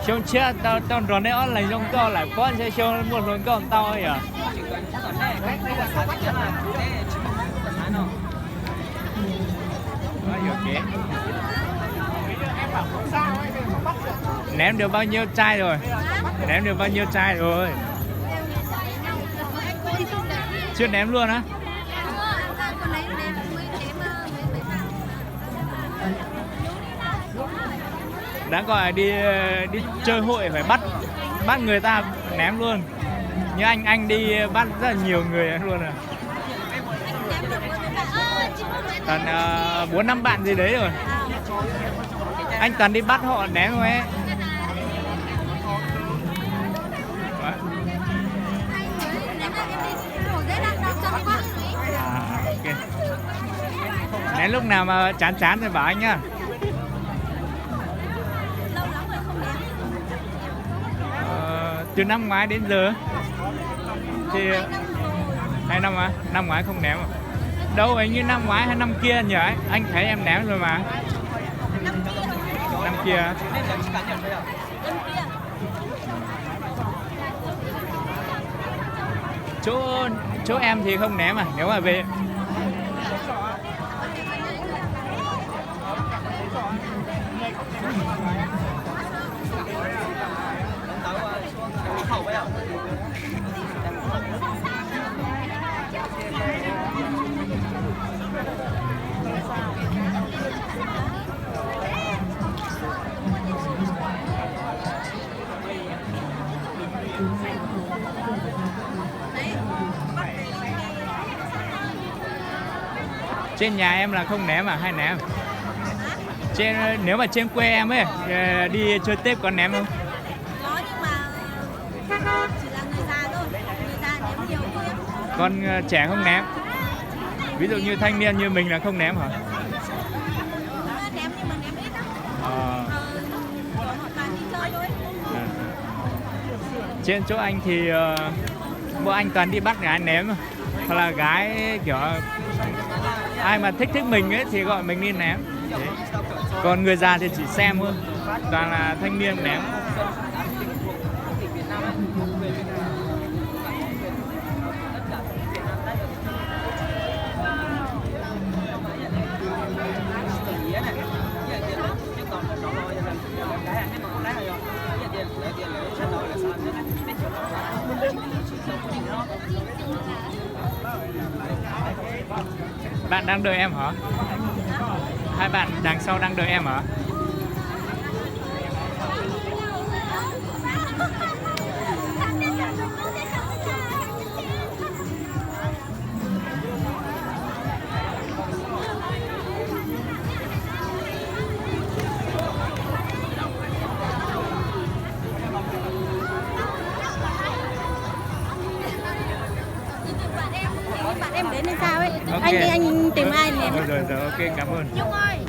Xong chết tao rồi đấy online xong co lại con sẽ show một lần con tao ấy à. Ok. Ném được bao nhiêu chai rồi? Ném được bao nhiêu chai rồi? Chưa ném luôn á? Đáng gọi đi chơi hội phải bắt người ta ném luôn. Như anh đi bắt rất là nhiều người luôn à. Toàn 4-5 bạn gì đấy rồi. Anh toàn đi bắt họ ném thôi ấy. Ok. Ném lúc nào mà chán thì bảo anh nhá. Từ năm ngoái đến giờ thì 2 năm à? Năm ngoái không ném à? Đâu ấy như năm ngoái hay năm kia nhỉ? Anh thấy em ném rồi mà. Năm kia. Chỗ em thì không ném à? Nếu mà về trên nhà em là không ném à hay ném? Nếu mà trên quê em ấy đi chơi Tết có ném không? Có nhưng mà chỉ là người già thôi, người già ném nhiều thôi. Con trẻ không ném? Ví dụ như thanh niên như mình là không ném hả? Ném nhưng mà ném ít lắm. Họ toàn đi chơi thôi. Trên chỗ anh thì bọn anh toàn đi bắt gái ném, hoặc là gái kiểu ai mà thích mình ấy thì gọi mình đi ném. Đấy. Còn người già thì chỉ xem thôi, toàn là thanh niên ném. Bạn đang đợi em hả? Hai bạn đằng sau đang đợi em hả? Bạn em đến hay sao ấy? Okay. Anh tìm ai ném? Rồi, ok, cảm ơn. Nhung ơi.